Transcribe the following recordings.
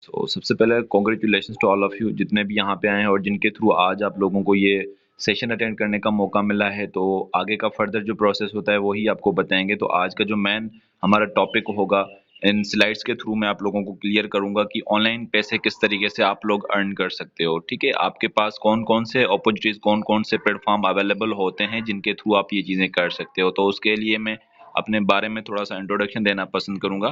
तो सबसे पहले congratulations to all of you जितने भी यहाँ पे आए हैं और जिनके थ्रू आज आप लोगों को ये सेशन अटेंड करने का मौका मिला है। तो आगे का फर्दर जो प्रोसेस होता है वही आपको बताएंगे। तो आज का जो मेन हमारा टॉपिक होगा, इन स्लाइड्स के थ्रू मैं आप लोगों को क्लियर करूंगा कि ऑनलाइन पैसे किस तरीके से आप लोग अर्न कर सकते हो। ठीक है, आपके पास कौन कौन से अपॉर्चुनिटीज, कौन कौन से प्लेटफॉर्म अवेलेबल होते हैं जिनके थ्रू आप ये चीज़ें कर सकते हो। तो उसके लिए मैं अपने बारे में थोड़ा सा इंट्रोडक्शन देना पसंद करूंगा।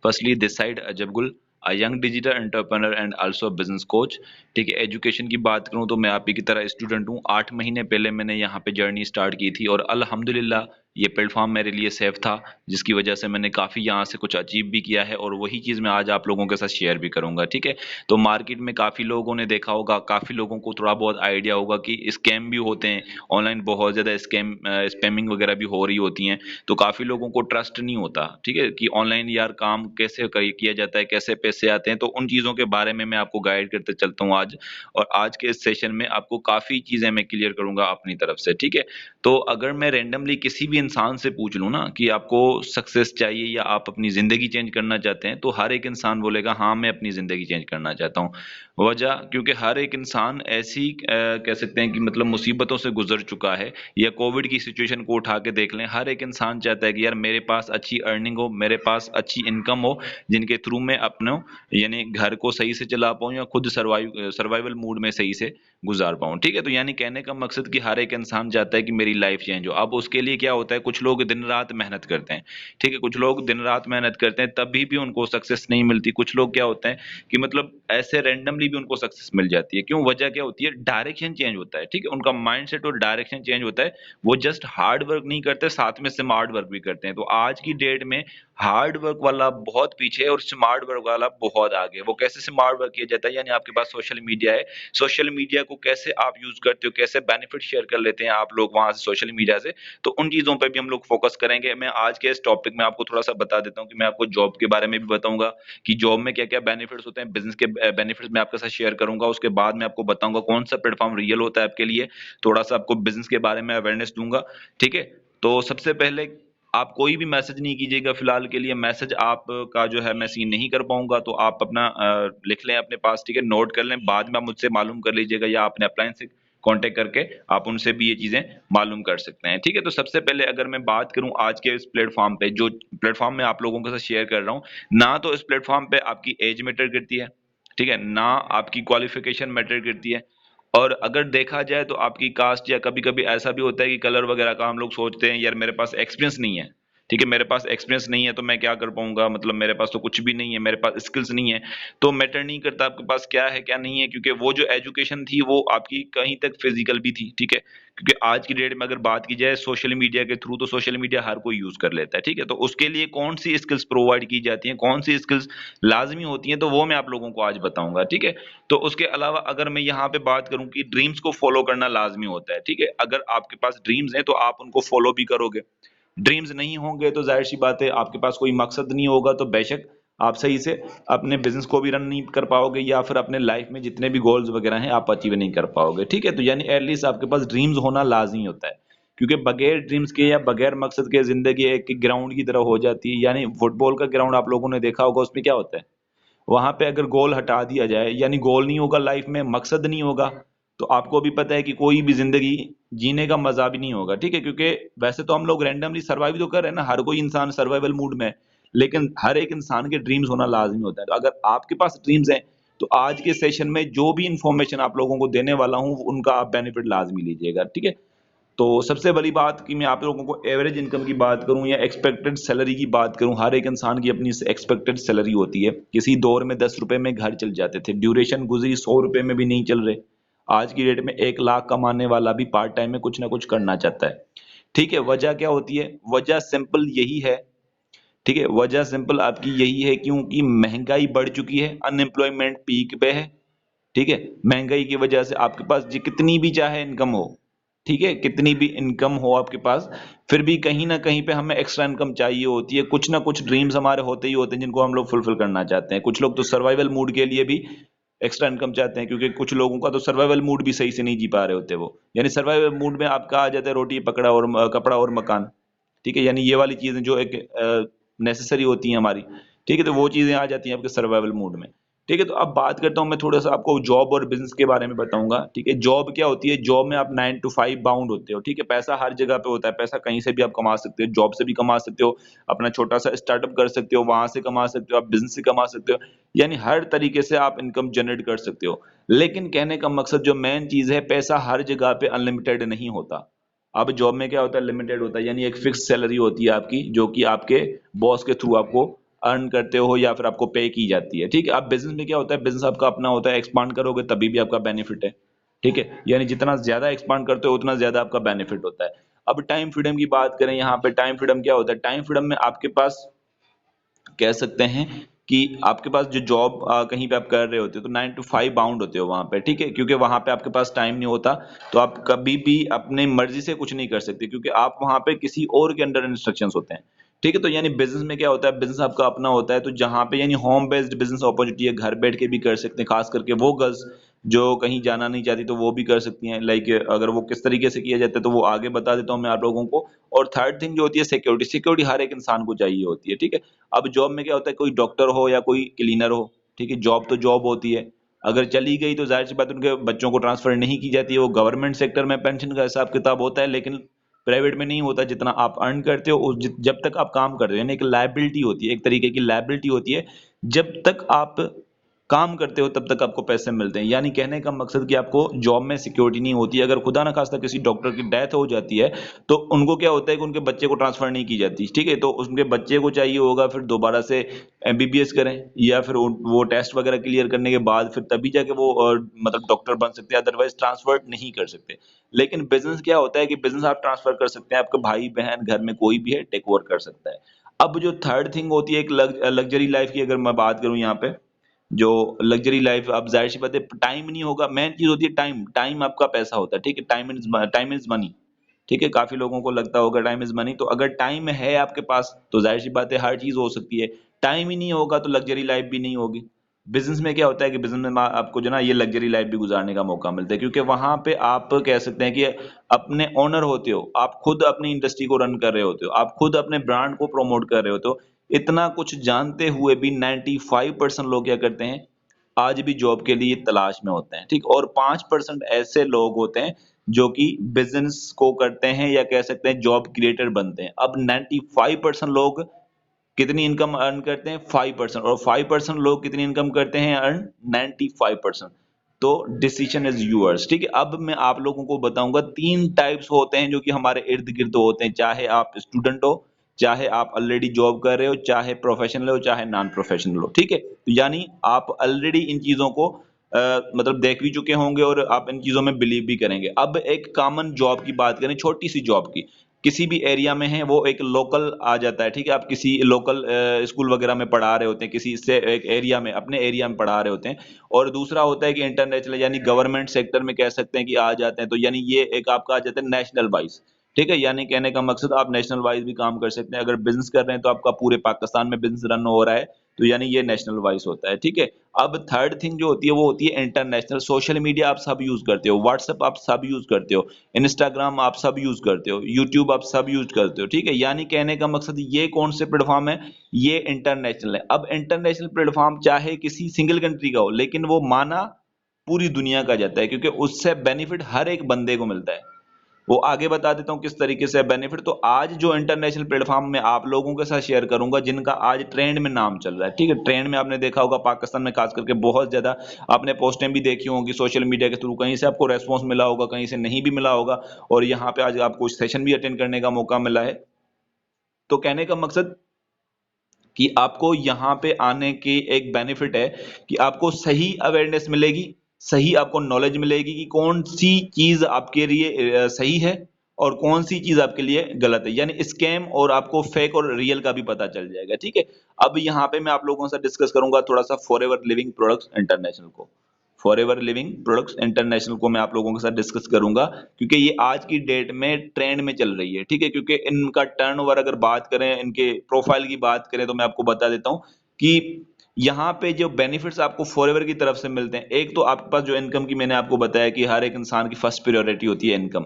फर्स्टली दिस साइड अजब, a young digital entrepreneur and also business coach. ठीक है, एजुकेशन की बात करूं तो मैं आप ही की तरह स्टूडेंट हूं। 8 महीने पहले मैंने यहाँ पे जर्नी स्टार्ट की थी और अल्हम्दुलिल्लाह ये प्लेटफॉर्म मेरे लिए सेफ था, जिसकी वजह से मैंने काफ़ी यहाँ से कुछ अचीव भी किया है और वही चीज़ मैं आज आप लोगों के साथ शेयर भी करूंगा। ठीक है, तो मार्केट में काफ़ी लोगों ने देखा होगा, काफ़ी लोगों को थोड़ा बहुत आइडिया होगा कि स्कैम भी होते हैं ऑनलाइन, बहुत ज़्यादा स्पैमिंग वगैरह भी हो रही होती हैं। तो काफ़ी लोगों को ट्रस्ट नहीं होता, ठीक है, कि ऑनलाइन यार काम कैसे किया जाता है, कैसे पैसे आते हैं। तो उन चीज़ों के बारे में मैं आपको गाइड करते चलता हूँ आज। और आज के इस सेशन में आपको काफ़ी चीज़ें मैं क्लियर करूंगा अपनी तरफ से। ठीक है, तो अगर मैं रैंडमली किसी भी इंसान से पूछ लूँ ना कि आपको सक्सेस चाहिए या आप अपनी ज़िंदगी चेंज करना चाहते हैं, तो हर एक इंसान बोलेगा हाँ मैं अपनी ज़िंदगी चेंज करना चाहता हूँ। वजह क्योंकि हर एक इंसान ऐसी कह सकते हैं कि मतलब मुसीबतों से गुजर चुका है। या कोविड की सिचुएशन को उठा के देख लें, हर एक इंसान चाहता है कि यार मेरे पास अच्छी अर्निंग हो, मेरे पास अच्छी इनकम हो, जिनके थ्रू मैं अपने यानी घर को सही से चला पाऊँ या खुद सर्वाइवल मूड में सही से गुजार पाऊँ। ठीक है, तो यानी कहने का मकसद कि हर एक इंसान चाहता है कि मेरी लाइफ चेंज हो। अब उसके लिए क्या होता है, कुछ लोग दिन रात मेहनत करते हैं। ठीक है, कुछ लोग दिन रात मेहनत करते हैं तभी भी उनको सक्सेस नहीं मिलती। कुछ लोग क्या होते हैं कि मतलब ऐसे रैंडमली भी उनको सक्सेस मिल जाती है। क्यों? वजह क्या होती है? डायरेक्शन चेंज होता है। ठीक है, उनका माइंडसेट और डायरेक्शन चेंज होता है। वो जस्ट हार्ड वर्क नहीं करते, साथ में स्मार्ट वर्क भी करते हैं। तो आज की डेट में हार्ड वर्क वाला बहुत पीछे है और स्मार्ट वर्क वाला बहुत आगे है। वो कैसे स्मार्ट वर्क किया जाता है, यानी आपके पास सोशल मीडिया है, सोशल मीडिया को कैसे आप यूज करते हो, कैसे बेनिफिट शेयर कर लेते हैं आप लोग वहां से सोशल मीडिया से। तो उन चीजों पे भी हम लोग फोकस करेंगे। मैं आज के इस टॉपिक में आपको थोड़ा सा बता देता हूँ कि मैं आपको जॉब के बारे में भी बताऊंगा कि जॉब में क्या क्या बेनिफिट्स होते हैं, बिजनेस के बेनिफिट्स मैं आपके साथ शेयर करूंगा। उसके बाद मैं आपको बताऊंगा कौन सा प्लेटफॉर्म रियल होता है आपके लिए, थोड़ा सा आपको बिजनेस के बारे में अवेयरनेस दूंगा। ठीक है, तो सबसे पहले आप कोई भी मैसेज नहीं कीजिएगा फिलहाल के लिए। मैसेज आप का जो है मैं सीन नहीं कर पाऊंगा, तो आप अपना लिख लें अपने पास। ठीक है, नोट कर लें, बाद में आप मुझसे मालूम कर लीजिएगा या अपने अपलाइन से कांटेक्ट करके आप उनसे भी ये चीजें मालूम कर सकते हैं। ठीक है, तो सबसे पहले अगर मैं बात करूं आज के इस प्लेटफॉर्म पे, जो प्लेटफॉर्म मैं आप लोगों के साथ शेयर कर रहा हूं, ना तो इस प्लेटफॉर्म पे आपकी एज मैटर करती है, ठीक है, ना आपकी क्वालिफिकेशन मैटर करती है। और अगर देखा जाए तो आपकी कास्ट, या कभी कभी ऐसा भी होता है कि कलर वगैरह का हम लोग सोचते हैं यार मेरे पास एक्सपीरियंस नहीं है। ठीक है, मेरे पास एक्सपीरियंस नहीं है तो मैं क्या कर पाऊंगा, मतलब मेरे पास तो कुछ भी नहीं है, मेरे पास स्किल्स नहीं है। तो मैटर नहीं करता आपके पास क्या है क्या नहीं है, क्योंकि वो जो एजुकेशन थी वो आपकी कहीं तक फिजिकल भी थी। ठीक है, क्योंकि आज की डेट में अगर बात की जाए सोशल मीडिया के थ्रू, तो सोशल मीडिया हर कोई यूज कर लेता है। ठीक है, तो उसके लिए कौन सी स्किल्स प्रोवाइड की जाती हैं, कौन सी स्किल्स लाजमी होती हैं, तो वो मैं आप लोगों को आज बताऊंगा। ठीक है, तो उसके अलावा अगर मैं यहाँ पे बात करूं कि ड्रीम्स को फॉलो करना लाजमी होता है। ठीक है, अगर आपके पास ड्रीम्स हैं तो आप उनको फॉलो भी करोगे। ड्रीम्स नहीं होंगे तो जाहिर सी बात है आपके पास कोई मकसद नहीं होगा, तो बेशक आप सही से अपने बिजनेस को भी रन नहीं कर पाओगे या फिर अपने लाइफ में जितने भी गोल्स वगैरह हैं आप अचीव नहीं कर पाओगे। ठीक है, तो यानी एटलीस्ट आपके पास ड्रीम्स होना लाजमी होता है, क्योंकि बगैर ड्रीम्स के या बगैर मकसद के जिंदगी एक ग्राउंड की तरह हो जाती है। यानी फुटबॉल का ग्राउंड आप लोगों ने देखा होगा, उसमें क्या होता है, वहां पे अगर गोल हटा दिया जाए, यानी गोल नहीं होगा लाइफ में, मकसद नहीं होगा, तो आपको भी पता है कि कोई भी जिंदगी जीने का मजा भी नहीं होगा। ठीक है, क्योंकि वैसे तो हम लोग रैंडमली सर्वाइव तो कर रहे हैं ना, हर कोई इंसान सर्वाइवल मूड में है, लेकिन हर एक इंसान के ड्रीम्स होना लाजमी होता है। तो अगर आपके पास ड्रीम्स हैं तो आज के सेशन में जो भी इंफॉर्मेशन आप लोगों को देने वाला हूँ उनका आप बेनिफिट लाजमी लीजिएगा। ठीक है, तो सबसे बड़ी बात कि मैं आप लोगों को एवरेज इनकम की बात करूं या एक्सपेक्टेड सैलरी की बात करूं, हर एक इंसान की अपनी एक्सपेक्टेड सैलरी होती है। किसी दौर में 10 रुपए में घर चल जाते थे, ड्यूरेशन गुजरी, 100 रुपए में भी नहीं चल रहे। आज की डेट में 1 लाख कमाने वाला भी पार्ट टाइम में कुछ ना कुछ करना चाहता है। ठीक है, वजह क्या होती है? वजह सिंपल यही है। ठीक है, वजह सिंपल आपकी यही है, क्योंकि महंगाई बढ़ चुकी है, अनएम्प्लॉयमेंट पीक पे है। ठीक है, महंगाई की वजह से आपके पास कितनी भी चाहे इनकम हो, ठीक है, कितनी भी इनकम हो आपके पास, फिर भी कहीं ना कहीं पे हमें एक्स्ट्रा इनकम चाहिए होती है। कुछ ना कुछ ड्रीम्स हमारे होते ही होते हैं जिनको हम लोग फुलफिल करना चाहते हैं। कुछ लोग तो सर्वाइवल मूड के लिए भी एक्स्ट्रा इनकम चाहते हैं, क्योंकि कुछ लोगों का तो सर्वाइवल मूड भी सही से नहीं जी पा रहे होते वो, यानी सर्वाइवल मूड में आपका आ जाता है रोटी पकड़ा और कपड़ा और मकान। ठीक है, यानी ये वाली चीजें जो एक नेसेसरी होती हैं हमारी। ठीक है, तो वो चीजें आ जाती हैं आपके सर्वाइवल मूड में। ठीक है, तो अब बात करता हूँ मैं थोड़ा सा आपको जॉब और बिजनेस के बारे में बताऊंगा। ठीक है, जॉब क्या होती है? जॉब में आप 9 टू 5 बाउंड होते हो। ठीक है, पैसा हर जगह पे होता है, पैसा कहीं से भी आप कमा सकते हो, जॉब से भी कमा सकते हो, अपना छोटा सा स्टार्टअप कर सकते हो, वहां से कमा सकते हो, आप बिजनेस से कमा सकते हो, यानी हर तरीके से आप इनकम जनरेट कर सकते हो। लेकिन कहने का मकसद जो मेन चीज है, पैसा हर जगह पे अनलिमिटेड नहीं होता। अब जॉब में क्या होता है? लिमिटेड होता है, यानी एक फिक्स सैलरी होती है आपकी, जो कि आपके बॉस के थ्रू आपको अर्न करते हो या फिर आपको पे की जाती है। ठीक है, अब बिजनेस में क्या होता है? बिजनेस आपका अपना होता है, एक्सपांड करोगे तभी भी आपका बेनिफिट है। ठीक है, यानी जितना ज्यादा एक्सपांड करते हो उतना ज्यादा आपका बेनिफिट होता है। अब टाइम फ्रीडम की बात करें, यहाँ पे टाइम फ्रीडम क्या होता है? टाइम फ्रीडम में आपके पास कह सकते हैं कि आपके पास जो जॉब कहीं पे आप कर रहे होते हो तो 9 टू 5 बाउंड होते हो वहां पे। ठीक है, क्योंकि वहां पे आपके पास टाइम नहीं होता, तो आप कभी भी अपने मर्जी से कुछ नहीं कर सकते, क्योंकि आप वहां पे किसी और के अंडर इंस्ट्रक्शंस होते हैं। ठीक है, तो यानी बिजनेस में क्या होता है? बिजनेस आपका अपना होता है, तो जहां पे यानी होम बेस्ड बिजनेस अपॉर्चुनिटी है, घर बैठ के भी कर सकते हैं, खास करके वो गर्ल्स जो कहीं जाना नहीं चाहती तो वो भी कर सकती हैं। लाइक अगर वो किस तरीके से किया जाता है तो वो आगे बता देता हूँ मैं आप लोगों को। और थर्ड थिंग जो होती है, सिक्योरिटी। सिक्योरिटी हर एक इंसान को चाहिए होती है। ठीक है, अब जॉब में क्या होता है? कोई डॉक्टर हो या कोई क्लीनर हो, ठीक है, जॉब तो जॉब होती है। अगर चली गई तो जाहिर सी बात है उनके बच्चों को ट्रांसफर नहीं की जाती है। वो गवर्नमेंट सेक्टर में पेंशन का हिसाब किताब होता है, लेकिन प्राइवेट में नहीं होता। जितना आप अर्न करते हो जब तक आप काम करते हो, यानी एक लायबिलिटी होती है, एक तरीके की लायबिलिटी होती है। जब तक आप काम करते हो तब तक आपको पैसे मिलते हैं। यानी कहने का मकसद कि आपको जॉब में सिक्योरिटी नहीं होती है। अगर खुदा ना खास्ता किसी डॉक्टर की डेथ हो जाती है तो उनको क्या होता है कि उनके बच्चे को ट्रांसफर नहीं की जाती। ठीक है, तो उनके बच्चे को चाहिए होगा फिर दोबारा से एमबीबीएस करें, या फिर वो टेस्ट वगैरह क्लियर करने के बाद फिर तभी जाके वो मतलब डॉक्टर बन सकते हैं, अदरवाइज ट्रांसफर नहीं कर सकते। लेकिन बिजनेस क्या होता है कि बिजनेस आप ट्रांसफर कर सकते हैं, आपके भाई बहन घर में कोई भी है टेक ओवर कर सकता है। अब जो थर्ड थिंग होती है, एक लग्जरी लाइफ की अगर मैं बात करूं यहाँ पे, जो लग्जरी लाइफ, अब जाहिर सी बात है टाइम नहीं होगा। मेन चीज होती है टाइम। टाइम आपका पैसा होता है। ठीक है, टाइम इज मनी। ठीक है, काफी लोगों को लगता होगा टाइम इज मनी, तो अगर टाइम है आपके पास तो जाहिर सी बात है हर चीज हो सकती है। टाइम ही नहीं होगा तो लग्जरी लाइफ भी नहीं होगी। बिजनेस में क्या होता है कि बिजनेस में आपको जो ना ये लग्जरी लाइफ भी गुजारने का मौका मिलता है, क्योंकि वहां पे आप कह सकते हैं कि अपने ओनर होते हो, आप खुद अपनी इंडस्ट्री को रन कर रहे होते हो, आप खुद अपने ब्रांड को प्रमोट कर रहे होते हो। इतना कुछ जानते हुए भी 95% लोग क्या करते हैं? आज भी जॉब के लिए तलाश में होते हैं। ठीक, और 5% ऐसे लोग होते हैं जो कि बिजनेस को करते हैं, या कह सकते हैं जॉब क्रिएटर बनते हैं। अब 95% लोग कितनी इनकम अर्न करते हैं? 5%। और 5% लोग कितनी इनकम करते हैं अर्न? 95%। तो डिसीजन इज यूअर्स। ठीक है, अब मैं आप लोगों को बताऊंगा 3 टाइप्स होते हैं जो कि हमारे इर्द गिर्द होते हैं, चाहे आप स्टूडेंट हो, चाहे आप ऑलरेडी जॉब कर रहे हो, चाहे प्रोफेशनल हो, चाहे नॉन प्रोफेशनल हो। ठीक है, तो यानी आप ऑलरेडी इन चीजों को मतलब देख भी चुके होंगे और आप इन चीजों में बिलीव भी करेंगे। अब एक कॉमन जॉब की बात करें, छोटी सी जॉब की, किसी भी एरिया में है, वो एक लोकल आ जाता है। ठीक है, आप किसी लोकल स्कूल वगैरह में पढ़ा रहे होते हैं, किसी से एक एरिया में, अपने एरिया में पढ़ा रहे होते हैं। और दूसरा होता है कि इंटरनेशनल, यानी गवर्नमेंट सेक्टर में कह सकते हैं कि आ जाते हैं, तो यानी ये एक आपका आ जाता है नेशनल वाइज। ठीक है, यानी कहने का मकसद आप नेशनल वाइज भी काम कर सकते हैं। अगर बिजनेस कर रहे हैं तो आपका पूरे पाकिस्तान में बिजनेस रन हो रहा है, तो यानी ये नेशनल वाइज होता है। ठीक है, अब थर्ड थिंग जो होती है वो होती है इंटरनेशनल। सोशल मीडिया आप सब यूज करते हो, व्हाट्सएप आप सब यूज करते हो, इंस्टाग्राम आप सब यूज करते हो, यूट्यूब आप सब यूज करते हो। ठीक है, यानी कहने का मकसद ये कौन से प्लेटफॉर्म है? ये इंटरनेशनल है। अब इंटरनेशनल प्लेटफॉर्म चाहे किसी सिंगल कंट्री का हो, लेकिन वो माना पूरी दुनिया का जाता है, क्योंकि उससे बेनिफिट हर एक बंदे को मिलता है। वो आगे बता देता हूँ किस तरीके से बेनिफिट। तो आज जो इंटरनेशनल प्लेटफॉर्म में आप लोगों के साथ शेयर करूंगा, जिनका आज ट्रेंड में नाम चल रहा है। ठीक है, ट्रेंड में आपने देखा होगा पाकिस्तान में खास करके बहुत ज्यादा, आपने पोस्टें भी देखी होंगी सोशल मीडिया के थ्रू, कहीं से आपको रेस्पॉन्स मिला होगा, कहीं से नहीं भी मिला होगा, और यहाँ पे आज आपको सेशन भी अटेंड करने का मौका मिला है। तो कहने का मकसद कि आपको यहाँ पे आने की एक बेनिफिट है कि आपको सही अवेयरनेस मिलेगी, सही आपको नॉलेज मिलेगी कि कौन सी चीज आपके लिए सही है और कौन सी चीज आपके लिए गलत है, यानी स्कैम और आपको फेक और रियल का भी पता चल जाएगा। ठीक है, अब यहाँ पे मैं आप लोगों से डिस्कस करूंगा थोड़ा सा फॉरएवर लिविंग प्रोडक्ट्स इंटरनेशनल को। फॉरएवर लिविंग प्रोडक्ट्स इंटरनेशनल को मैं आप लोगों के साथ डिस्कस करूंगा, क्योंकि ये आज की डेट में ट्रेंड में चल रही है। ठीक है, क्योंकि इनका टर्नओवर अगर बात करें, इनके प्रोफाइल की बात करें, तो मैं आपको बता देता हूं कि यहाँ पे जो बेनिफिट्स आपको फॉरएवर की तरफ से मिलते हैं, एक तो आपके पास जो इनकम की मैंने आपको बताया कि हर एक इंसान की फर्स्ट प्रायोरिटी होती है इनकम।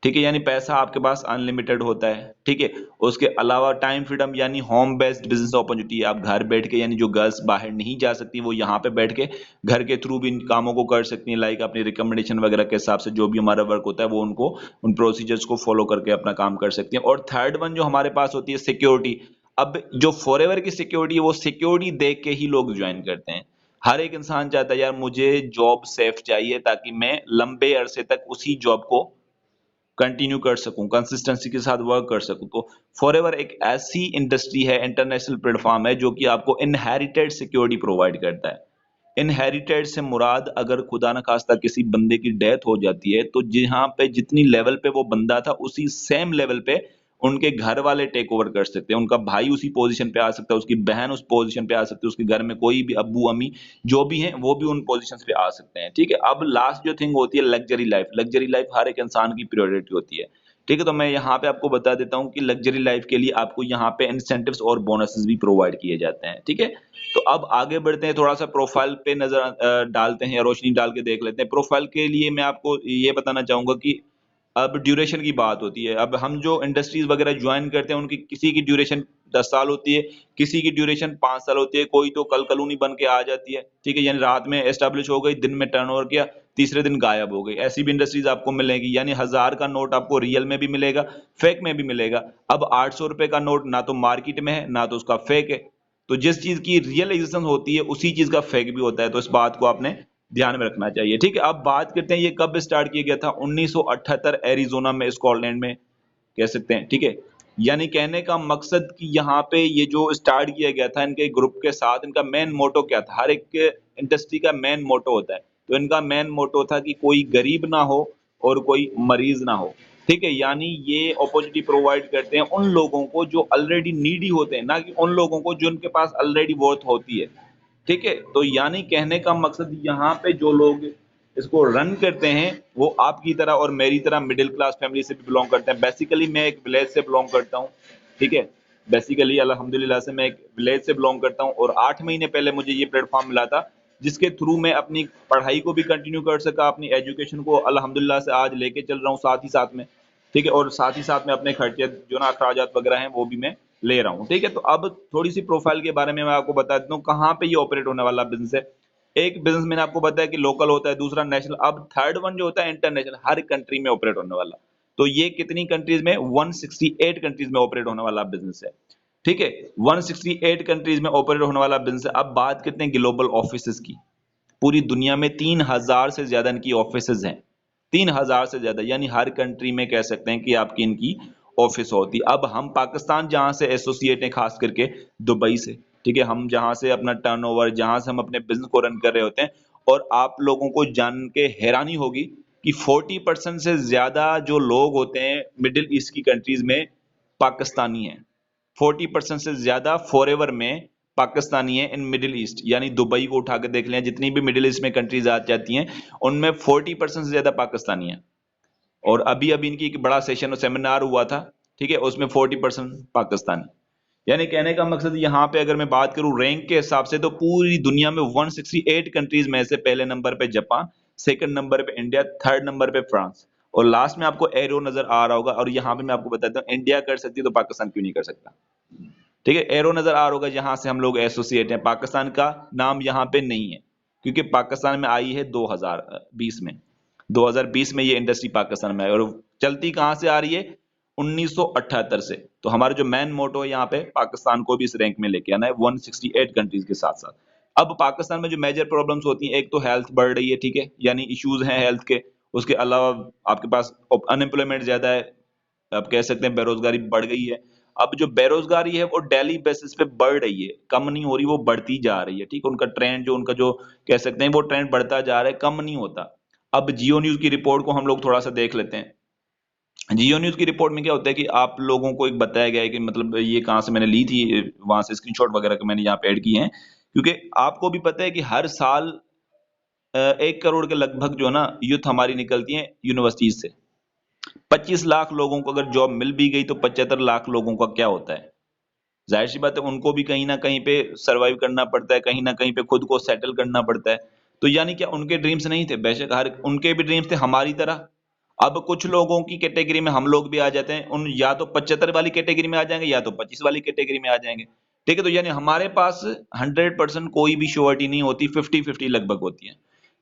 ठीक है, यानी पैसा आपके पास अनलिमिटेड होता है, ठीक है। उसके अलावा टाइम फ्रीडम यानी होम बेस्ड बिजनेस अपॉर्चुनिटी है, आप घर बैठ के यानी जो गर्ल्स बाहर नहीं जा सकती वो यहाँ पे बैठ के घर के थ्रू भी इन कामों को कर सकती हैं, लाइक अपनी रिकमेंडेशन वगैरह के हिसाब से जो भी हमारा वर्क होता है वो उनको उन प्रोसीजर्स को फॉलो करके अपना काम कर सकती हैं। और थर्ड वन जो हमारे पास होती है सिक्योरिटी। अब जो फॉरएवर की सिक्योरिटी है वो सिक्योरिटी देख के ही लोग ज्वाइन करते हैं। हर एक इंसान चाहता है यार मुझे जॉब सेफ चाहिए ताकि मैं लंबे अरसे तक उसी जॉब को कंटिन्यू कर सकूं, कंसिस्टेंसी के साथ वर्क कर सकूं। तो फॉरएवर एक ऐसी इंडस्ट्री है, इंटरनेशनल प्लेटफॉर्म है जो कि आपको इनहेरिटेड सिक्योरिटी प्रोवाइड करता है। इनहेरिटेड से मुराद अगर खुदा न खास्ता किसी बंदे की डेथ हो जाती है तो जहां पे जितनी लेवल पे वो बंदा था उसी सेम लेवल पे उनके घर वाले टेक ओवर कर सकते हैं, उनका भाई उसी पोजीशन पे आ सकता है, उसकी बहन उस पोजीशन पे आ सकती है, उसके घर में कोई भी अब्बू अम्मी जो भी हैं वो भी उन पोजीशंस पे आ सकते हैं, ठीक है। अब लास्ट जो थिंग होती है लग्जरी लाइफ। लग्जरी लाइफ हर एक इंसान की प्रायोरिटी होती है, ठीक है। तो मैं यहाँ पे आपको बता देता हूँ कि लग्जरी लाइफ के लिए आपको यहाँ पे इंसेंटिव्स और बोनसेस भी प्रोवाइड किए जाते हैं, ठीक है। तो अब आगे बढ़ते हैं, थोड़ा सा प्रोफाइल पे नजर डालते हैं या रोशनी डाल के देख लेते हैं। प्रोफाइल के लिए मैं आपको ये बताना चाहूंगा कि अब ड्यूरेशन की बात होती है। अब हम जो इंडस्ट्रीज वगैरह ज्वाइन करते हैं उनकी किसी की ड्यूरेशन 10 साल होती है, किसी की ड्यूरेशन 5 साल होती है, कोई तो कल कलूनी बन के आ जाती है, ठीक है, यानी रात में एस्टेब्लिश हो गई, दिन में टर्नओवर किया, तीसरे दिन गायब हो गई। ऐसी भी इंडस्ट्रीज आपको मिलेगी, यानी 1000 का नोट आपको रियल में भी मिलेगा, फेक में भी मिलेगा। अब 800 रुपए का नोट ना तो मार्केट में है ना तो उसका फेक है। तो जिस चीज की रियल एग्जिस्टेंस होती है उसी चीज का फेक भी होता है, तो इस बात को आपने ध्यान में रखना चाहिए, ठीक है। अब बात करते हैं ये कब स्टार्ट किया गया था। 1978 एरिजोना में, स्कॉटलैंड में कह सकते हैं, ठीक है। यानी कहने का मकसद कि यहाँ पे ये जो स्टार्ट किया गया था इनके ग्रुप के साथ, इनका मेन मोटो क्या था, हर एक इंडस्ट्री का मेन मोटो होता है, तो इनका मेन मोटो था कि कोई गरीब ना हो और कोई मरीज ना हो, ठीक है। यानी ये अपॉर्चुनिटी प्रोवाइड करते हैं उन लोगों को जो ऑलरेडी नीडी होते हैं, ना कि उन लोगों को जो उनके पास ऑलरेडी वर्थ होती है, ठीक है। तो यानी कहने का मकसद यहाँ पे जो लोग इसको रन करते हैं वो आपकी तरह और मेरी तरह मिडिल क्लास फैमिली से भी बिलोंग करते हैं। बेसिकली मैं एक विलेज से बिलोंग करता हूँ, ठीक है। बेसिकली अल्हम्दुलिल्लाह से मैं एक विलेज से बिलोंग करता हूँ और 8 महीने पहले मुझे ये प्लेटफॉर्म मिला था जिसके थ्रू मैं अपनी पढ़ाई को भी कंटिन्यू कर सका, अपनी एजुकेशन को अल्हम्दुलिल्लाह से आज लेके चल रहा हूँ साथ ही साथ में, ठीक है। और साथ ही साथ में अपने खर्चे जो ना अखराजात वगैरह हैं वो भी मैं ले रहा हूँ, ठीक है। तो अब थोड़ी सी प्रोफाइल के बारे में मैं आपको बता देता हूँ कहाँ पे ये ऑपरेट होने वाला बिजनेस है। एक बिजनेस मैंने आपको बताया कि लोकल होता है, दूसरा नेशनल, अब थर्ड वन जो होता है इंटरनेशनल, हर कंट्री में ऑपरेट होने वाला। तो ये कितनी कंट्रीज में, 168 कंट्रीज में ऑपरेट होने वाला बिजनेस है, ठीक है। 168 कंट्रीज में ऑपरेट होने वाला बिजनेस है। अब बात करते हैं ग्लोबल ऑफिसेज की। पूरी दुनिया में 3000 से ज्यादा इनकी ऑफिसेज हैं, 3000 से ज्यादा, यानी हर कंट्री में कह सकते हैं कि आपकी इनकी ऑफिस होती है। अब हम पाकिस्तान जहां से एसोसिएट हैं खास करके दुबई से, ठीक है, हम जहां से अपना टर्नओवर, जहां से हम अपने बिजनेस को रन कर रहे होते हैं। और आप लोगों को जान के हैरानी होगी कि 40% से ज्यादा जो लोग होते हैं मिडिल ईस्ट की कंट्रीज में पाकिस्तानी हैं। 40% से ज्यादा फॉरएवर में पाकिस्तानी है इन मिडिल ईस्ट, यानी दुबई को उठा के देख लें, जितनी भी मिडिल ईस्ट में कंट्रीज आ जाती हैं उनमें 40% से ज्यादा पाकिस्तानी है। और अभी अभी इनकी एक बड़ा सेशन और सेमिनार हुआ था, ठीक है, उसमें 40% पाकिस्तानी। यानी कहने का मकसद यहाँ पे अगर मैं बात करूं रैंक के हिसाब से तो पूरी दुनिया में 168 कंट्रीज में से पहले नंबर पे जापान, सेकंड नंबर पे इंडिया, थर्ड नंबर पे फ्रांस, और लास्ट में आपको एरो नजर आ रहा होगा। और यहाँ पे मैं आपको बताता हूँ इंडिया कर सकती है तो पाकिस्तान क्यों नहीं कर सकता, ठीक है। एरो नजर आ रहा होगा जहां से हम लोग एसोसिएट हैं, पाकिस्तान का नाम यहाँ पे नहीं है क्योंकि पाकिस्तान में आई है 2020 में, 2020 में ये इंडस्ट्री पाकिस्तान में आई और चलती कहां से आ रही है, 1978 से। तो हमारा जो मेन मोटो है यहाँ पे पाकिस्तान को भी इस रैंक में लेके आना है 168 कंट्रीज के साथ साथ। अब पाकिस्तान में जो मेजर प्रॉब्लम्स होती हैं, एक तो हेल्थ बढ़ रही है, ठीक है, यानी इश्यूज हैं हेल्थ के। उसके अलावा आपके पास अनएम्प्लॉयमेंट ज्यादा है, आप कह सकते हैं बेरोजगारी बढ़ गई है। अब जो बेरोजगारी है वो डेली बेसिस पे बढ़ रही है, कम नहीं हो रही, वो बढ़ती जा रही है, ठीक है। उनका ट्रेंड जो उनका जो कह सकते हैं वो ट्रेंड बढ़ता जा रहा है, कम नहीं होता। अब जियो न्यूज की रिपोर्ट को हम लोग थोड़ा सा देख लेते हैं। जियो न्यूज की रिपोर्ट में क्या होता है कि आप लोगों को एक बताया गया है कि मतलब ये कहाँ से मैंने ली थी, वहां से स्क्रीनशॉट वगैरह के मैंने यहाँ पे ऐड किए हैं, क्योंकि आपको भी पता है कि हर साल 1 करोड़ के लगभग जो है ना यूथ हमारी निकलती है यूनिवर्सिटीज से। 25 लाख लोगों को अगर जॉब मिल भी गई तो 75 लाख लोगों का क्या होता है, जाहिर सी बात है उनको भी कहीं ना कहीं पे सरवाइव करना पड़ता है, कहीं ना कहीं पे खुद को सेटल करना पड़ता है। तो यानी क्या उनके ड्रीम्स नहीं थे, बेशक हर उनके भी ड्रीम्स थे हमारी तरह। अब कुछ लोगों की कैटेगरी में हम लोग भी आ जाते हैं, उन या तो 75 वाली कैटेगरी में आ जाएंगे या तो 25 वाली कैटेगरी में आ जाएंगे। ठीक है, तो यानी हमारे पास 100% कोई भी श्योरिटी नहीं होती, 50-50 लगभग होती है।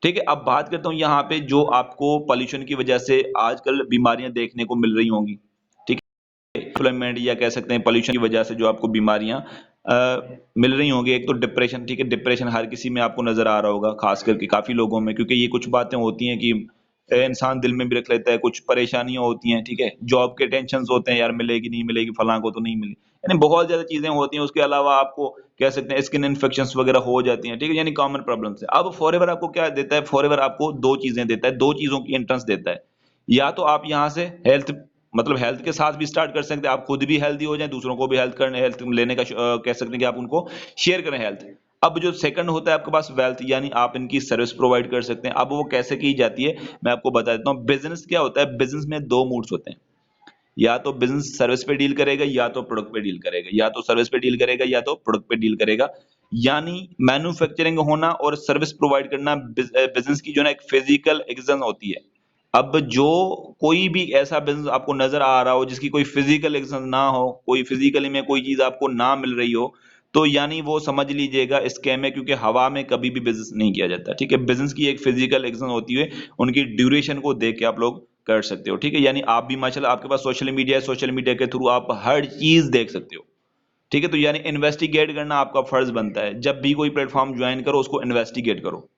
ठीक है, अब बात करता हूँ यहाँ पे जो आपको पॉल्यूशन की वजह से आजकल बीमारियां देखने को मिल रही होंगी। ठीक है, एम्प्लॉयमेंट या कह सकते हैं पॉल्यूशन की वजह से जो आपको बीमारियां मिल रही होंगी। एक तो डिप्रेशन, ठीक है, डिप्रेशन हर किसी में आपको नजर आ रहा होगा, खास करके काफी लोगों में, क्योंकि ये कुछ बातें होती हैं कि इंसान दिल में भी रख लेता है, कुछ परेशानियां होती हैं। ठीक है, जॉब के टेंशन होते हैं, यार मिलेगी नहीं मिलेगी, फलां को तो नहीं मिली, यानी बहुत ज्यादा चीजें होती हैं। उसके अलावा आपको कह सकते हैं स्किन इन्फेक्शंस वगैरह हो जाती हैं। ठीक है, यानी कॉमन प्रॉब्लम्स है। अब फॉरएवर आपको क्या देता है? फॉरएवर आपको दो चीजें देता है, दो चीजों की एंट्रेंस देता है। या तो आप यहाँ से हेल्थ, मतलब हेल्थ के साथ भी स्टार्ट कर सकते हैं, आप खुद भी हेल्दी हो जाए, दूसरों को भी हेल्थ लेने का कह सकते हैं कि आप उनको शेयर करें हेल्थ। अब जो सेकंड होता है आपके पास वेल्थ, यानी आप इनकी सर्विस प्रोवाइड कर सकते हैं। अब वो कैसे की जाती है मैं आपको बता देता हूँ। बिजनेस क्या होता है? बिजनेस में दो मूड्स होते हैं, या तो बिजनेस सर्विस पे डील करेगा या तो प्रोडक्ट पे डील करेगा, या तो सर्विस पे डील करेगा या तो प्रोडक्ट पे डील करेगा। यानी मैन्युफैक्चरिंग होना और सर्विस प्रोवाइड करना बिजनेस की जो ना एक फिजिकल एग्जिस्टेंस होती है। अब जो कोई भी ऐसा बिजनेस आपको नजर आ रहा हो जिसकी कोई फिजिकल एग्जिस्टेंस ना हो, कोई फिजिकली में कोई चीज आपको ना मिल रही हो, तो यानी वो समझ लीजिएगा स्कैम है, क्योंकि हवा में कभी भी बिजनेस नहीं किया जाता। ठीक है, बिजनेस की एक फिजिकल एग्जिस्टेंस होती है, उनकी ड्यूरेशन को देख के आप लोग कर सकते हो। ठीक है, यानी आप भी माशाल्लाह आपके पास सोशल मीडिया है, सोशल मीडिया के थ्रू आप हर चीज देख सकते हो। ठीक है, तो यानी इन्वेस्टिगेट करना आपका फर्ज बनता है। जब भी कोई प्लेटफॉर्म ज्वाइन करो उसको इन्वेस्टिगेट करो,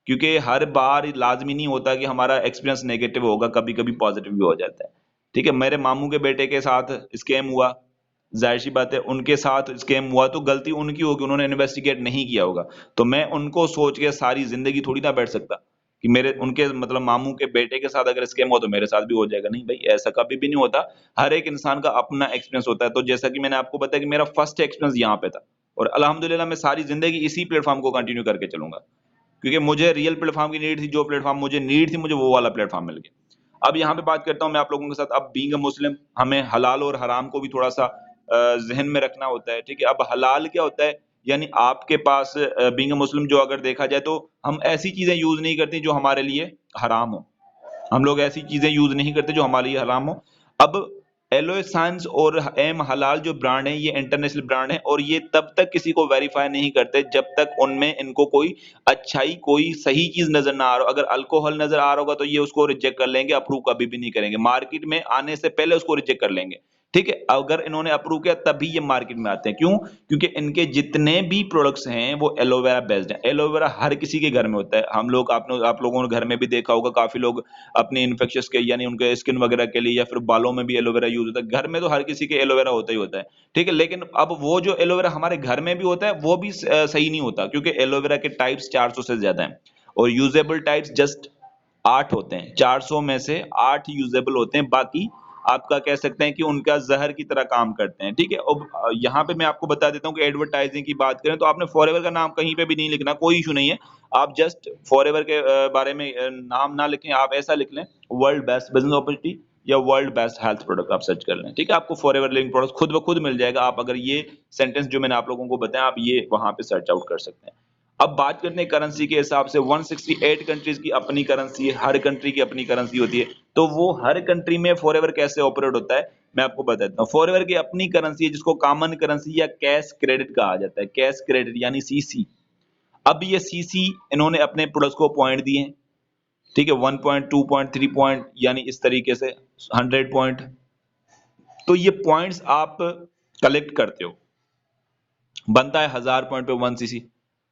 क्योंकि हर बार लाजमी नहीं होता कि हमारा एक्सपीरियंस नेगेटिव होगा, कभी कभी पॉजिटिव भी हो जाता है। ठीक है, मेरे मामू के बेटे के साथ स्कैम हुआ, जाहिर सी बात है उनके साथ स्कैम हुआ तो गलती उनकी होगी, उन्होंने इन्वेस्टिगेट नहीं किया होगा। तो मैं उनको सोच के सारी जिंदगी थोड़ी ना बैठ सकता कि मेरे उनके मतलब मामू के बेटे के साथ अगर स्कैम हो तो मेरे साथ भी हो जाएगा। नहीं भाई, ऐसा कभी भी नहीं होता। हर एक इंसान का अपना एक्सपीरियंस होता है। तो जैसा कि मैंने आपको बताया कि मेरा फर्स्ट एक्सपीरियंस यहाँ पे था, और अल्हम्दुलिल्लाह मैं सारी जिंदगी इसी प्लेटफॉर्म को कंटिन्यू करके चलूंगा, क्योंकि मुझे रियल प्लेटफॉर्म की नीड थी, जो प्लेटफॉर्म मुझे नीड थी मुझे वो वाला प्लेटफॉर्म मिल गया। अब यहाँ पे बात करता हूँ मैं आप लोगों के साथ। अब बीइंग अ मुस्लिम हमें हलाल और हराम को भी थोड़ा सा जहन में रखना होता है। ठीक है, अब हलाल क्या होता है? यानी आपके पास बीइंग अ मुस्लिम जो अगर देखा जाए तो हम ऐसी चीजें यूज नहीं करते जो हमारे लिए हराम हो। हम लोग ऐसी चीजें यूज नहीं करते जो हमारे लिए हराम हो। अब एलोए साइंस और एम हलाल जो ब्रांड है ये इंटरनेशनल ब्रांड है, और ये तब तक किसी को वेरीफाई नहीं करते जब तक उनमें इनको कोई अच्छाई, कोई सही चीज नजर ना आ रहा हो। अगर अल्कोहल नजर आ रहा होगा तो ये उसको रिजेक्ट कर लेंगे, अप्रूव कभी भी नहीं करेंगे, मार्केट में आने से पहले उसको रिजेक्ट कर लेंगे। ठीक है, अगर इन्होंने अप्रूव किया तभी ये मार्केट में आते हैं। क्यों? क्योंकि इनके जितने भी प्रोडक्ट्स हैं वो एलोवेरा बेस्ड है। एलोवेरा हर किसी के घर में होता है। हम लोग आप लोगों ने घर में भी देखा होगा, काफी लोग अपने इन्फेक्शंस के यानी उनके स्किन वगैरह के लिए या फिर बालों में भी एलोवेरा यूज होता है। घर में तो हर किसी के एलोवेरा होता ही होता है। ठीक है, लेकिन अब वो जो एलोवेरा हमारे घर में भी होता है वो भी सही नहीं होता, क्योंकि एलोवेरा के टाइप्स 400 से ज्यादा हैं, और यूजेबल टाइप्स जस्ट 8 होते हैं। 400 में से 8 यूजेबल होते हैं, बाकी आपका कह सकते हैं कि उनका जहर की तरह काम करते हैं। ठीक है, अब यहाँ पे मैं आपको बता देता हूँ कि एडवर्टाइजिंग की बात करें तो आपने फॉरएवर का नाम कहीं पे भी नहीं लिखना, कोई इशू नहीं है। आप जस्ट फॉरएवर के बारे में नाम ना लिखें, आप ऐसा लिख लें वर्ल्ड बेस्ट बिजनेस अपॉर्चुनिटी या वर्ल्ड बेस्ट हेल्थ प्रोडक्ट, आप सर्च कर लें। ठीक है, आपको फॉरएवर लिविंग प्रोडक्ट खुद ब खुद मिल जाएगा। आप अगर ये सेंटेंस जो मैंने आप लोगों को बताया आप ये वहां पे सर्च आउट कर सकते हैं। अब बात करते हैं करेंसी के हिसाब से, 168 कंट्रीज की अपनी करेंसी है, हर कंट्री की अपनी करेंसी होती है। तो वो हर कंट्री में फॉरएवर कैसे ऑपरेट होता है मैं आपको बता देता हूँ। फॉरएवर की अपनी करेंसी है जिसको कॉमन करेंसी या कैश क्रेडिट कहा जाता है। कैश क्रेडिट यानी सीसी। अब ये सीसी इन्होंने अपने प्रोडक्ट्स को पॉइंट दिए हैं। ठीक है, 1 पॉइंट, 2 पॉइंट, 3 पॉइंट, यानी इस तरीके से 100 पॉइंट। तो ये पॉइंट्स आप कलेक्ट करते हो, बनता है 1000 पॉइंट पे 1 सीसी,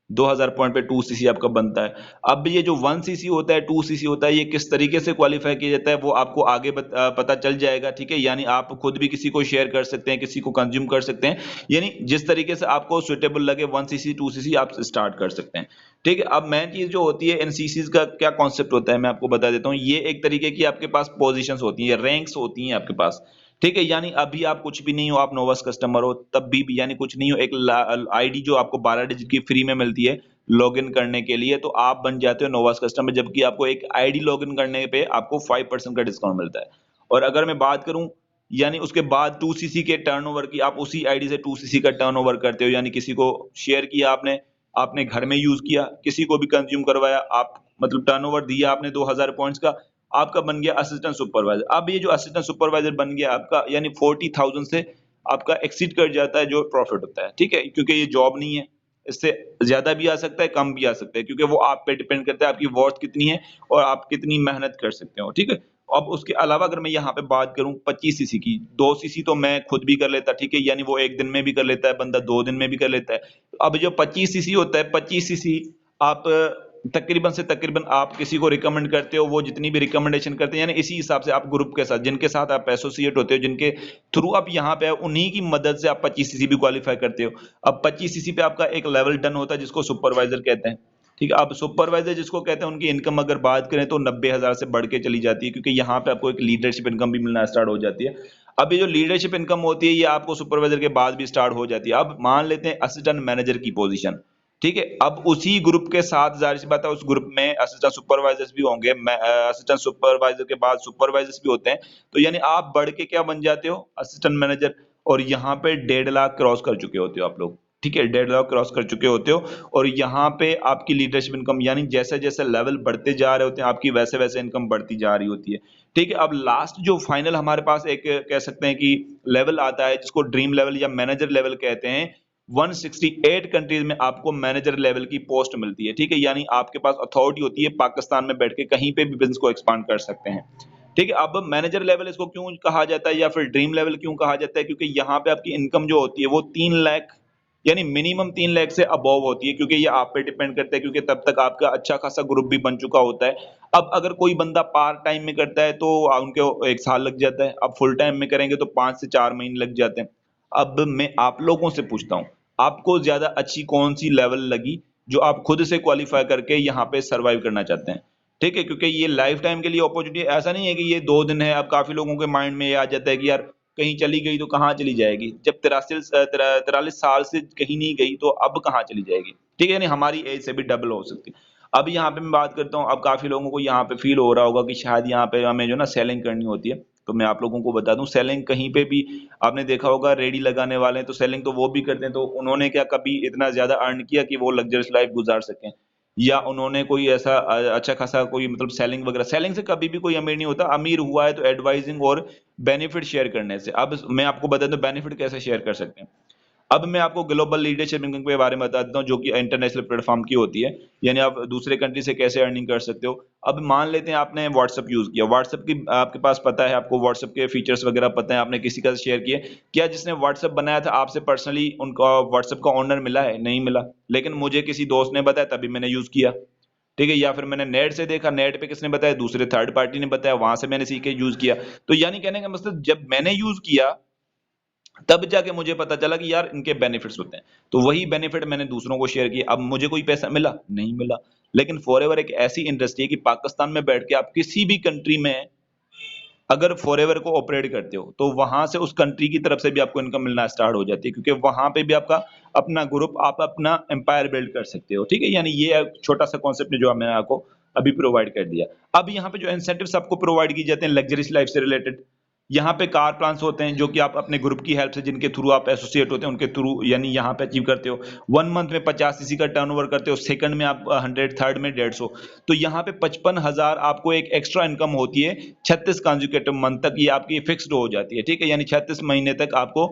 2000 पॉइंट पे 2 सीसी आपका बनता है। अब ये जो 1 सीसी होता है, 2 सीसी होता है, ये किस तरीके से क्वालिफाई किया जाता है वो आपको आगे पता चल जाएगा। ठीक है, यानी आप खुद भी किसी को शेयर कर सकते हैं, किसी को कंज्यूम कर सकते हैं, यानी जिस तरीके से आपको सुटेबल लगे 1 सीसी 2 सीसी आप स्टार्ट कर सकते हैं। ठीक है, अब मेन चीज जो होती है इन सीसीज का क्या कॉन्सेप्ट होता है मैं आपको बता देता हूँ। ये एक तरीके की आपके पास पोजिशन होती है, रैंक्स होती हैं आपके पास। ठीक है, यानी अभी आप कुछ भी नहीं हो, आप नोवस कस्टमर हो तब भी यानी कुछ नहीं हो, एक आईडी जो आपको 12 डिजिट की फ्री में मिलती है लॉगिन करने के लिए, तो आप बन जाते हो नोवास कस्टमर, जबकि आपको एक आईडी लॉगिन करने पे आपको 5% का डिस्काउंट मिलता है। और अगर मैं बात करूं यानी उसके बाद 2 सीसी के टर्नओवर की, आप उसी आईडी से 2 सीसी का टर्नओवर करते हो, यानी किसी को शेयर किया आपने, आपने घर में यूज किया, किसी को भी कंज्यूम करवाया, आप मतलब टर्नओवर दिया आपने 2000 पॉइंट्स का, आपका बन गया असिस्टेंट सुपरवाइजर। अब ये जो असिस्टेंट सुपरवाइजर बन गया आपका, यानी 40,000 से आपका एक्सीड कर जाता है जो प्रॉफिट होता है, ठीक है? क्योंकि ये जॉब नहीं है, इससे ज़्यादा भी आ सकता है, कम भी आ सकता है, क्योंकि वो आप पे डिपेंड करता है आपकी वर्थ कितनी है और आप कितनी मेहनत कर सकते हो, ठीक है? अब उसके अलावा अगर मैं यहाँ पे बात करूँ 25 सीसी की, 2 सीसी तो मैं खुद भी कर लेता, ठीक है? यानी वो 1 दिन में भी कर लेता है बंदा, 2 दिन में भी कर लेता है। अब जो 25 सीसी होता है, 25 सीसी आप तकरीबन से तकरीबन आप किसी को रिकमेंड करते हो, वो जितनी भी रिकमेंडेशन करते हैं, यानी इसी हिसाब से आप ग्रुप के साथ, जिनके साथ आप एसोसिएट होते हो, जिनके थ्रू आप यहाँ पे उन्हीं की मदद से आप 25 सीसी भी क्वालिफाई करते हो। अब 25 सीसी पे आपका एक लेवल डन होता है जिसको सुपरवाइजर कहते हैं, ठीक है? अब सुपरवाइजर जिसको कहते हैं, उनकी इनकम अगर बात करें तो 90,000 से बढ़ के चली जाती है, क्योंकि यहाँ पे आपको एक लीडरशिप इनकम भी मिलना स्टार्ट हो जाती है। अब ये जो लीडरशिप इनकम होती है, ये आपको सुपरवाइजर के बाद भी स्टार्ट हो जाती है। अब मान लेते हैं असिस्टेंट मैनेजर की पोजीशन, ठीक है? अब उसी ग्रुप के साथ ज़ाहिर सी बात है उस ग्रुप में असिस्टेंट सुपरवाइजर्स भी होंगे, असिस्टेंट सुपरवाइजर के बाद सुपरवाइजर्स भी होते हैं। तो यानी आप बढ़ के क्या बन जाते हो? Assistant manager. और यहाँ पे 1.5 लाख क्रॉस कर चुके होते हो आप लोग, ठीक है? 1.5 लाख क्रॉस कर चुके होते हो और यहाँ पे आपकी लीडरशिप इनकम, यानी जैसे-जैसे लेवल बढ़ते जा रहे होते हैं, आपकी वैसे-वैसे इनकम बढ़ती जा रही होती है, ठीक है? अब लास्ट जो फाइनल हमारे पास एक कह सकते हैं कि लेवल आता है, जिसको ड्रीम लेवल या मैनेजर लेवल कहते हैं। 168 कंट्रीज में आपको मैनेजर लेवल की पोस्ट मिलती है, ठीक है? यानी आपके पास अथॉरिटी होती है, पाकिस्तान में बैठ के कहीं पे भी बिज़नेस को एक्सपांड कर सकते हैं, ठीक है? अब मैनेजर लेवल इसको क्यों कहा जाता है या फिर ड्रीम लेवल क्यों कहा जाता है? क्योंकि यहाँ पे आपकी इनकम जो होती है वो 3 लाख, यानी मिनिमम 3 लाख से अबव होती है, क्योंकि ये आप पे डिपेंड करता है, क्योंकि तब तक आपका अच्छा खासा ग्रुप भी बन चुका होता है। अब अगर कोई बंदा पार्ट टाइम में करता है तो उनके 1 साल लग जाता है, अब फुल टाइम में करेंगे तो 5 से 4 महीने लग जाते हैं। अब मैं आप लोगों से पूछता हूँ, आपको ज़्यादा अच्छी कौन-सी लेवल लगी, जो आप खुद से क्वालीफाई करके यहाँ पे सर्वाइव करना चाहते हैं? ठीक है? क्योंकि ये लाइफ टाइम के लिए अपॉर्च्युनिटी, ऐसा नहीं है कि ये 2 दिन है। अब काफ़ी लोगों के माइंड में ये आ जाता है कि यार कहीं चली गई तो कहाँ चली जाएगी? जब 43 साल से कहीं नहीं गई तो अब कहाँ चली जाएगी? ठीक है? यानी हमारी एज से भी डबल हो सकती है। अब यहाँ पे मैं बात करता हूँ, अब काफ़ी लोगों को यहाँ पे फ़ील हो रहा होगा कि शायद यहाँ पे हमें जो है ना सेलिंग करनी होती है। तो मैं आप लोगों को बता दूँ, सेलिंग कहीं पे भी आपने देखा होगा, रेडी लगाने वाले हैं तो सेलिंग तो वो भी करते हैं, तो उन्होंने क्या कभी इतना ज़्यादा अर्न किया कि वो लग्ज़रियस लाइफ़ गुज़ार सकें? या उन्होंने कोई ऐसा अच्छा खासा कोई मतलब सेलिंग वगैरह, सेलिंग से कभी भी कोई अमीर नहीं होता। अमीर हुआ है तो एडवाइजिंग और बेनिफिट शेयर करने से। अब मैं आपको बता दूँ बेनिफिट कैसे शेयर कर सकते हैं। अब मैं आपको ग्लोबल लीडरशिप रैंकिंग के बारे में बता देता हूँ, जो कि इंटरनेशनल प्लेटफ़ॉर्म की होती है। यानी आप दूसरे कंट्री से कैसे अर्निंग कर सकते हो। अब मान लेते हैं आपने व्हाट्सएप यूज़ किया, व्हाट्सएप की आपके पास पता है, आपको व्हाट्सएप के फीचर्स वगैरह पता है, आपने किसी का शेयर किए। क्या जिसने व्हाट्सएप बनाया था आपसे पर्सनली उनका व्हाट्सएप का ओनर मिला है? नहीं मिला। लेकिन मुझे किसी दोस्त ने बताया तभी मैंने यूज़ किया। ठीक है? या फिर मैंने नेट से देखा, नेट पे किसने बताया? दूसरे थर्ड पार्टी ने बताया, वहाँ से मैंने सीख के यूज़ किया। तो यानी कहने का मतलब, जब मैंने यूज़ किया तब जाके मुझे पता चला कि यार इनके बेनिफिट्स होते हैं। तो वही बेनिफिट मैंने दूसरों को शेयर किए। अब मुझे कोई पैसा मिला? नहीं मिला। लेकिन फॉरएवर एक ऐसी इंडस्ट्री है कि पाकिस्तान में बैठ के आप किसी भी कंट्री में अगर फॉरएवर को ऑपरेट करते हो, तो वहाँ से उस कंट्री की तरफ से भी आपको इनकम मिलना स्टार्ट हो जाती है, क्योंकि वहाँ पे भी आपका अपना ग्रुप, आप अपना एम्पायर बिल्ड कर सकते हो। ठीक है? यानी ये एक छोटा-सा कॉन्सेप्ट है जो मैंने आपको अभी प्रोवाइड कर दिया। अब यहाँ पे जो इंसेंटिव्स आपको प्रोवाइड किए जाते हैं लग्ज़रियस लाइफ़ से रिलेटेड, यहाँ पे कार प्लान्स होते हैं जो कि आप अपने ग्रुप की हेल्प से, जिनके थ्रू आप एसोसिएट होते हैं उनके थ्रू, यानी यहाँ पे अचीव करते हो। 1 मंथ में 50 सीसी का टर्नओवर करते हो, सेकंड में आप 100, थर्ड में 150। तो यहाँ पे 55,000 आपको एक एक्स्ट्रा इनकम होती है। 36 कंसेक्यूटिव मंथ तक ये आपकी फिक्स्ड हो जाती है, ठीक है? यानी 36 महीने तक आपको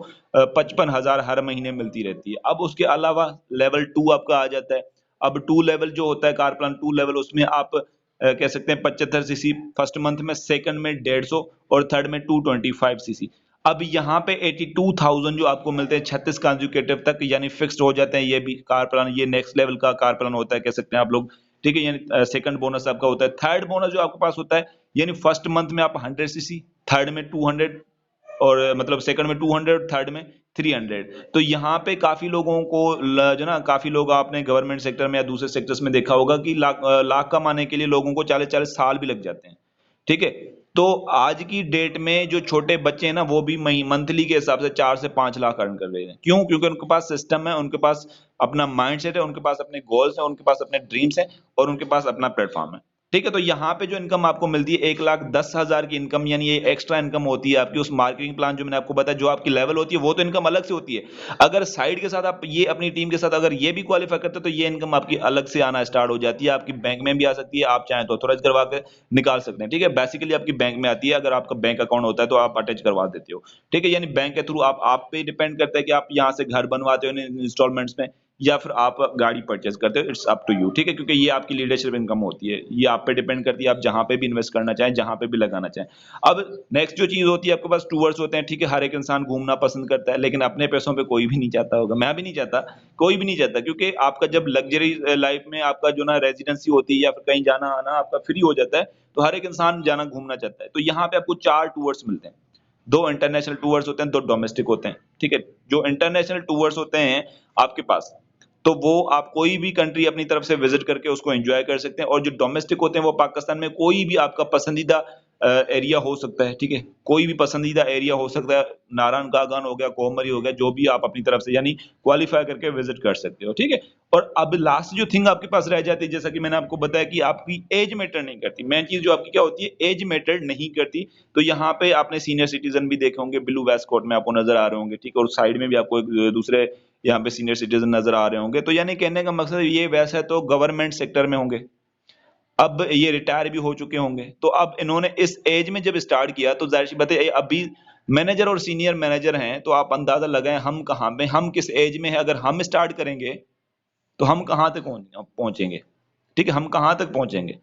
55,000 हर महीने मिलती रहती है। अब उसके अलावा लेवल 2 आपका आ जाता है। अब 2 लेवल जो होता है, कार प्लान 2 लेवल, उसमें आप कह सकते हैं 75 सीसी फर्स्ट मंथ में, सेकंड में 150 और थर्ड में 225 सीसी। अब यहाँ पे 82,000 जो आपको मिलते हैं 36 कंसेक्यूटिव तक, यानी फिक्स्ड हो जाते हैं ये भी कार प्लान। ये नेक्स्ट लेवल का कार प्लान होता है, कह सकते हैं आप लोग। ठीक है? यानी सेकंड बोनस आपका होता है। थर्ड बोनस जो आपके पास होता है, यानी फर्स्ट मंथ में आप 100 सीसी, थर्ड में 200 और मतलब सेकंड में 200, थर्ड में 300। तो यहाँ पे काफ़ी लोगों को जो ना, काफ़ी लोग आपने गवर्नमेंट सेक्टर में या दूसरे सेक्टर्स में देखा होगा कि लाख कमाने के लिए लोगों को 40-40 साल भी लग जाते हैं। ठीक है? तो आज की डेट में जो छोटे बच्चे हैं ना, वो भी मंथली के हिसाब से 4 से 5 लाख अर्न कर रहे हैं। क्यों? क्योंकि उनके पास सिस्टम है, उनके पास अपना माइंडसेट है, उनके पास अपने गोल्स हैं, उनके पास अपने ड्रीम्स हैं और उनके पास अपना प्लेटफ़ॉर्म है। ठीक है, तो यहाँ पे जो इनकम आपको मिलती है 1,10,000 की इनकम, यानी ये एक्स्ट्रा इनकम होती है आपकी उस मार्केटिंग प्लान जो मैंने आपको बताया, जो आपकी लेवल होती है वो तो इनकम अलग से होती है। अगर साइड के साथ आप ये अपनी टीम के साथ अगर ये भी क्वालिफाई करते हो तो ये इनकम आपकी अलग से आना स्टार्ट हो जाती है, आपकी बैंक में भी आ सकती है, आप चाहें तो ऑथोराइज करवा के निकाल सकते हैं। ठीक है, बेसिकली आपकी बैंक में आती है, अगर आपका बैंक अकाउंट होता है तो आप अटैच करवा देते हो। ठीक है, यानी बैंक के थ्रू आप पे डिपेंड करता है कि आप यहाँ से घर बनवाते हो इंस्टॉलमेंट्स में या फिर आप गाड़ी परचेज करते हो, इट्स अप टू यू। ठीक है, क्योंकि ये आपकी लीडरशिप इनकम होती है, ये आप पे डिपेंड करती है, आप जहां पे भी इन्वेस्ट करना चाहें, जहां पे भी लगाना चाहें। अब नेक्स्ट जो चीज होती है, आपके पास टूर्स होते हैं। ठीक है, हर एक इंसान घूमना पसंद करता है, लेकिन अपने पैसों पे कोई भी नहीं चाहता होगा, मैं भी नहीं चाहता, कोई भी नहीं चाहता, क्योंकि आपका जब लग्जरी लाइफ में आपका जो ना रेजिडेंसी होती है या फिर कहीं जाना आना आपका फ्री हो जाता है, तो हर एक इंसान जाना घूमना चाहता है। तो यहाँ पे आपको 4 टूर्स मिलते हैं, 2 इंटरनेशनल टूर्स होते हैं, 2 डोमेस्टिक होते हैं। ठीक है, जो इंटरनेशनल टूर्स होते हैं आपके पास, तो वो आप कोई भी कंट्री अपनी तरफ से विजिट करके उसको एंजॉय कर सकते हैं, और जो डोमेस्टिक होते हैं वो पाकिस्तान में कोई भी आपका पसंदीदा एरिया हो सकता है। ठीक है, कोई भी पसंदीदा एरिया हो सकता है, नारायण कागान हो गया, कोमरी हो गया, जो भी आप अपनी तरफ से यानी क्वालिफाई करके विजिट कर सकते हो। ठीक है, और अब लास्ट जो थिंग आपके पास रह जाती है, जैसा कि मैंने आपको बताया कि आपकी एज मैटर नहीं करती। मेन चीज जो आपकी क्या होती है, एज मैटर नहीं करती। तो यहाँ पे आपने सीनियर सिटीजन भी देखे होंगे, ब्लू वेस्ट कोट में आपको नजर आ रहे होंगे। ठीक है, और साइड में भी आपको एक दूसरे यहाँ पे सीनियर सिटीजन नजर आ रहे होंगे। तो यानी कहने का मकसद ये वैसा है, तो गवर्नमेंट सेक्टर में होंगे, अब ये रिटायर भी हो चुके होंगे। तो अब इन्होंने इस एज में जब स्टार्ट किया तो जाहिर सी बात है, अभी मैनेजर और सीनियर मैनेजर हैं, तो आप अंदाजा लगाएं हम कहाँ में, हम किस एज में है। अगर हम स्टार्ट करेंगे तो हम कहाँ तक पहुंचेंगे। ठीक है, हम कहाँ तक पहुंचेंगे।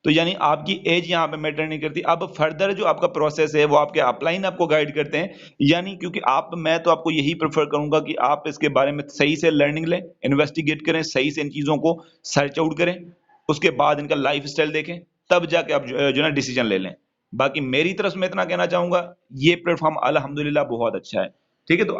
तो यानी आपकी एज यहाँ पे मैटर नहीं करती। अब फर्दर जो आपका प्रोसेस है वो आपके अपलाइन आपको गाइड करते हैं, यानी क्योंकि मैं तो आपको यही प्रेफर करूंगा कि आप इसके बारे में सही से लर्निंग लें, इन्वेस्टिगेट करें, सही से इन चीजों को सर्च आउट करें, उसके बाद इनका लाइफ स्टाइल देखें, तब जाके आप जो ना डिसीजन ले लें। बाकी मेरी तरफ से मैं इतना कहना चाहूंगा, ये प्लेटफॉर्म अल्हम्दुलिल्लाह बहुत अच्छा है। ठीक है, तो